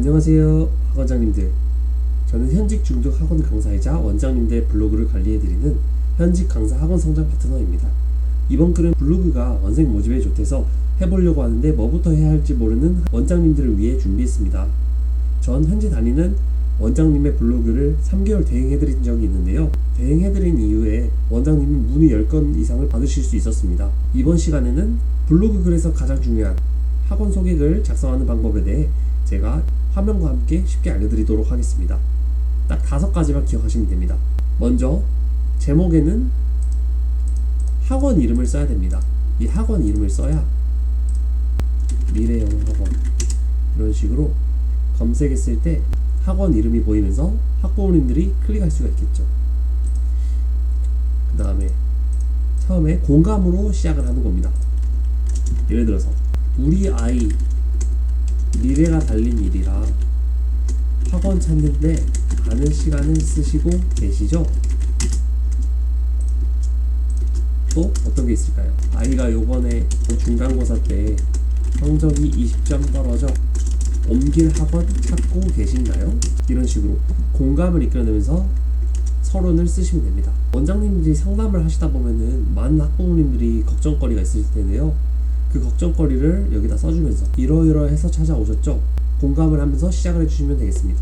안녕하세요 학원장님들. 저는 현직 중등 학원 강사이자 원장님들의 블로그를 관리해드리는 현직 강사 학원 성장 파트너입니다. 이번 글은 블로그가 원생 모집에 좋대서 해보려고 하는데 뭐부터 해야 할지 모르는 원장님들을 위해 준비했습니다. 전 현재 다니는 원장님의 블로그를 3개월 대행해드린 적이 있는데요. 대행해드린 이후에 원장님이 문의 10건 이상을 받으실 수 있었습니다. 이번 시간에는 블로그 글에서 가장 중요한 학원 소개글 작성하는 방법에 대해 제가 화면과 함께 쉽게 알려드리도록 하겠습니다. 딱 5가지만 기억하시면 됩니다. 먼저 제목에는 학원 이름을 써야 됩니다. 이 학원 이름을 써야 미래영어학원 이런 식으로 검색했을 때 학원 이름이 보이면서 학부모님들이 클릭할 수가 있겠죠. 그 다음에 처음에 공감으로 시작을 하는 겁니다. 예를 들어서 우리 아이 미래가 달린 일이라 학원 찾는데 많은 시간을 쓰시고 계시죠? 또 어떤 게 있을까요? 아이가 요번에 중간고사 때 성적이 20점 떨어져 옮길 학원 찾고 계신가요? 이런 식으로 공감을 이끌어내면서 서론을 쓰시면 됩니다. 원장님들이 상담을 하시다 보면은 많은 학부모님들이 걱정거리가 있을 텐데요. 그 걱정거리를 여기다 써주면서 이러이러해서 찾아오셨죠? 공감을 하면서 시작을 해주시면 되겠습니다.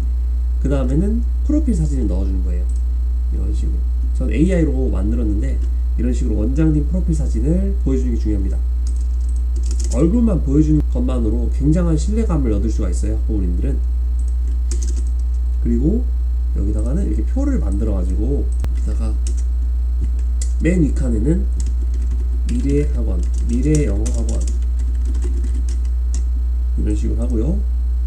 그 다음에는 프로필 사진을 넣어주는 거예요. 이런 식으로. 전 AI로 만들었는데 이런 식으로 원장님 프로필 사진을 보여주는 게 중요합니다. 얼굴만 보여주는 것만으로 굉장한 신뢰감을 얻을 수가 있어요, 학부모님들은. 그리고 여기다가는 이렇게 표를 만들어 가지고 여기다가 맨 윗칸에는 미래학원, 미래영어학원 이런 식으로 하고요.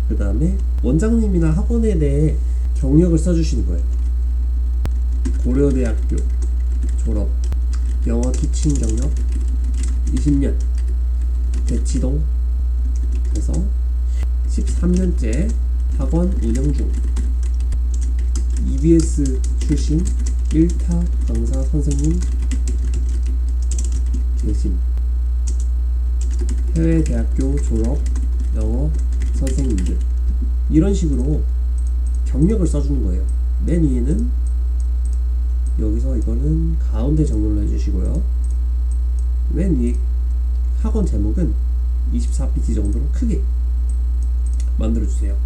그 다음에 원장님이나 학원에 대해 경력을 써주시는 거예요. 고려대학교 졸업, 영어 티칭 경력 20년, 대치동 에서 13년째 학원 운영 중, EBS 출신 1타 강사 선생님 계심, 해외 대학교 졸업 영어 선생님들, 이런 식으로 경력을 써주는 거예요. 맨 위에는 여기서 이거는 가운데 정렬로 해주시고요. 맨 위에 학원 제목은 24pt 정도로 크게 만들어주세요.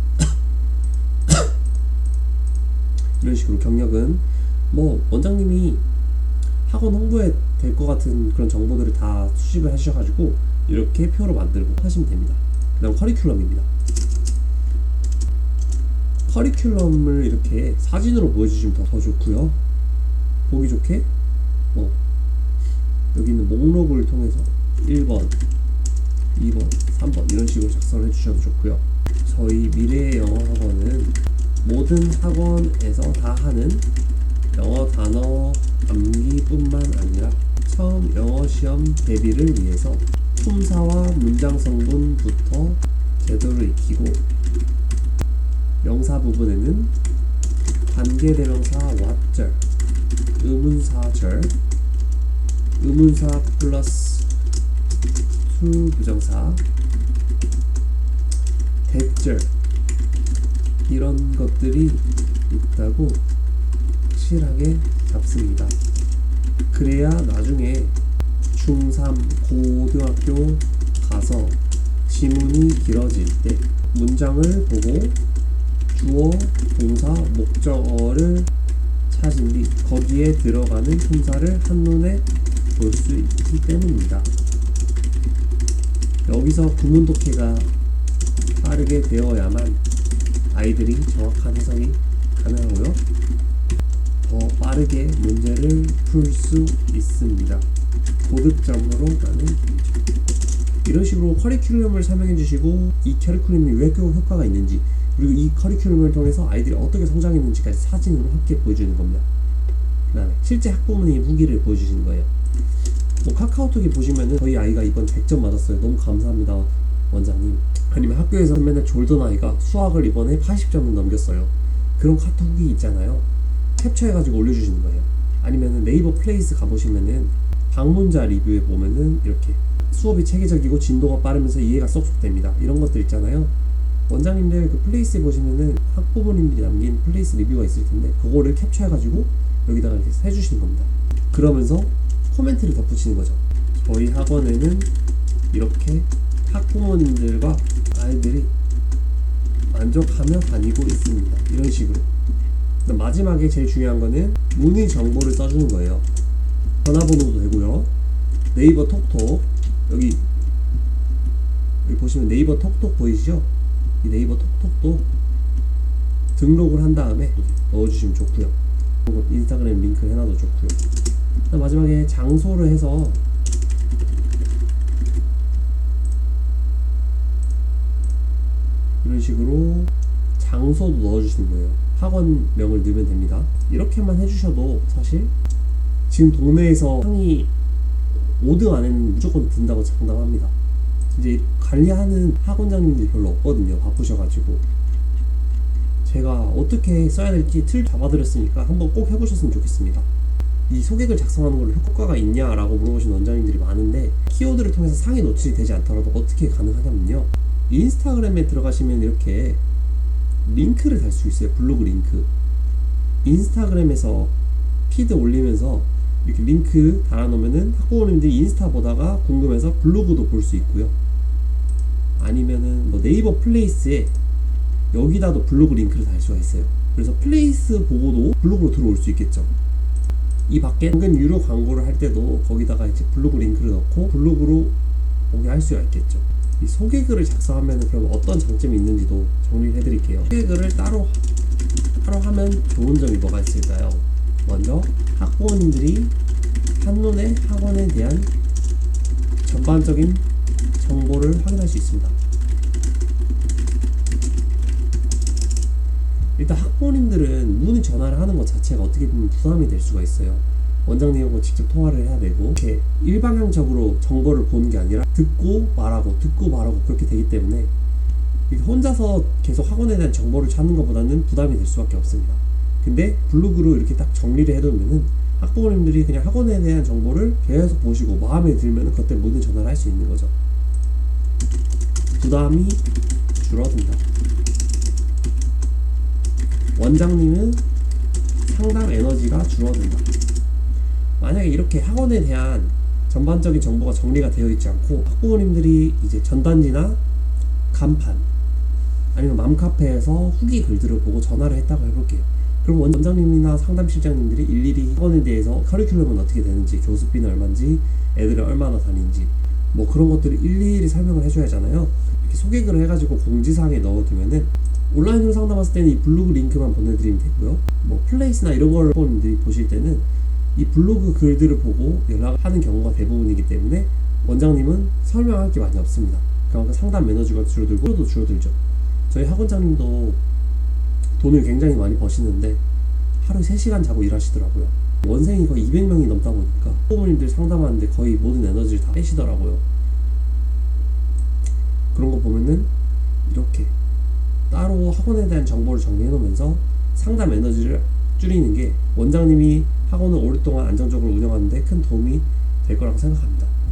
이런 식으로 경력은 뭐 원장님이 학원 홍보에 될 것 같은 그런 정보들을 다 수집을 하셔가지고 이렇게 표로 만들고 하시면 됩니다. 그 다음 커리큘럼입니다. 커리큘럼을 이렇게 사진으로 보여주시면 더 좋고요. 보기 좋게 여기 있는 목록을 통해서 1번, 2번, 3번 이런 식으로 작성을 해주셔도 좋고요. 저희 미래영어학원은 모든 학원에서 다 하는 영어 단어 암기뿐만 아니라 처음 영어 시험 대비를 위해서 품사와 문장 성분부터 제대로 익히고, 명사 부분에는 관계대명사 what절, 의문사절, 의문사 플러스 to 부정사, 대절 이런 것들이 있다고 확실하게 잡습니다. 그래야 나중에 중3, 고등학교 가서 지문이 길어질 때 문장을 보고 주어, 동사, 목적어를 찾은 뒤 거기에 들어가는 품사를 한눈에 볼 수 있기 때문입니다. 여기서 구문 독해가 빠르게 되어야만 아이들이 정확한 해석이 가능하고요. 더 빠르게 문제를 풀 수 있습니다. 고득점으로 가는 문제. 이런 식으로 커리큘럼을 설명해 주시고 이 커리큘럼이 왜 효과가 있는지, 그리고 이 커리큘럼을 통해서 아이들이 어떻게 성장했는지까지 사진으로 함께 보여주는 겁니다. 그 다음에 실제 학부모님 후기를 보여주시는 거예요. 카카오톡에 보시면은 저희 아이가 이번 100점 맞았어요. 너무 감사합니다 원장님. 아니면 학교에서 맨날 졸던 아이가 수학을 이번에 80점을 넘겼어요. 그런 카톡이 있잖아요. 캡처해가지고 올려주시는 거예요. 아니면은 네이버 플레이스 가보시면은 방문자 리뷰에 보면은 이렇게 수업이 체계적이고 진도가 빠르면서 이해가 쏙쏙 됩니다. 이런 것들 있잖아요. 원장님들 그 플레이스에 보시면은 학부모님들이 남긴 플레이스 리뷰가 있을 텐데 그거를 캡처해가지고 여기다가 이렇게 해주시는 겁니다. 그러면서 코멘트를 덧붙이는 거죠. 저희 학원에는 이렇게 학부모님들과 아이들이 만족하며 다니고 있습니다. 이런 식으로. 마지막에 제일 중요한 거는 문의 정보를 써주는 거예요. 전화번호도 되고요. 네이버 톡톡 여기 보시면 네이버 톡톡 보이시죠? 이 네이버 톡톡도 등록을 한 다음에 넣어주시면 좋고요. 인스타그램 링크 해놔도 좋고요. 마지막에 장소를 해서 이런 식으로 장소도 넣어주시는 거예요. 학원명을 넣으면 됩니다. 이렇게만 해주셔도 사실 지금 동네에서 상위 5등 안에는 무조건 든다고 장담합니다. 이제 관리하는 학원장님들이 별로 없거든요. 바쁘셔가지고. 제가 어떻게 써야 될지 틀 잡아드렸으니까 한번 꼭 해보셨으면 좋겠습니다. 이 소개글 작성하는 걸로 효과가 있냐라고 물어보시는 원장님들이 많은데 키워드를 통해서 상위 노출이 되지 않더라도 어떻게 가능하냐면요, 인스타그램에 들어가시면 이렇게 링크를 달 수 있어요. 블로그 링크. 인스타그램에서 피드 올리면서 이렇게 링크 달아놓으면은 학부모님들이 인스타 보다가 궁금해서 블로그도 볼 수 있고요. 아니면은 뭐 네이버 플레이스에 여기다도 블로그 링크를 달 수가 있어요. 그래서 플레이스 보고도 블로그로 들어올 수 있겠죠. 이 밖에 당근 유료 광고를 할 때도 거기다가 이제 블로그 링크를 넣고 블로그로 오게 할 수가 있겠죠. 이 소개글을 작성하면 그럼 어떤 장점이 있는지도 정리를 해드릴게요. 소개글을 따로 하면 좋은 점이 뭐가 있을까요? 먼저 학부모님들이 한눈에 학원에 대한 전반적인 정보를 확인할 수 있습니다. 일단 학부모님들은 문의 전화를 하는 것 자체가 어떻게 보면 부담이 될 수가 있어요. 원장님하고 직접 통화를 해야 되고 이렇게 일방향적으로 정보를 보는 게 아니라 듣고 말하고 그렇게 되기 때문에 혼자서 계속 학원에 대한 정보를 찾는 것보다는 부담이 될 수밖에 없습니다. 근데 블로그로 이렇게 딱 정리를 해두면은 학부모님들이 그냥 학원에 대한 정보를 계속 보시고 마음에 들면은 그때 문의 전화를 할 수 있는 거죠. 부담이 줄어든다. 원장님은 상담 에너지가 줄어든다. 만약에 이렇게 학원에 대한 전반적인 정보가 정리가 되어 있지 않고 학부모님들이 이제 전단지나 간판 아니면 맘카페에서 후기 글들을 보고 전화를 했다고 해볼게요. 그럼 원장님이나 상담실장님들이 일일이 학원에 대해서 커리큘럼은 어떻게 되는지, 교습비는 얼마인지, 애들이 얼마나 다니는지 뭐 그런 것들을 일일이 설명을 해줘야 하잖아요. 이렇게 소개글을 해가지고 공지사항에 넣어두면은 온라인으로 상담했을 때는 이 블로그 링크만 보내드리면 되고요. 뭐 플레이스나 이런 걸 학부모님들이 보실 때는 이 블로그 글들을 보고 연락하는 경우가 대부분이기 때문에 원장님은 설명할 게 많이 없습니다. 그러니까 상담 매너주가 줄어들고 또 줄어들죠. 저희 학원장님도 돈을 굉장히 많이 버시는데 하루 3시간 자고 일하시더라고요. 원생이 거의 200명이 넘다 보니까 학부모님들 상담하는데 거의 모든 에너지를 다 빼시더라고요. 그런 거 보면은 이렇게 따로 학원에 대한 정보를 정리해 놓으면서 상담 에너지를 줄이는 게 원장님이 학원을 오랫동안 안정적으로 운영하는데 큰 도움이 될 거라고 생각합니다.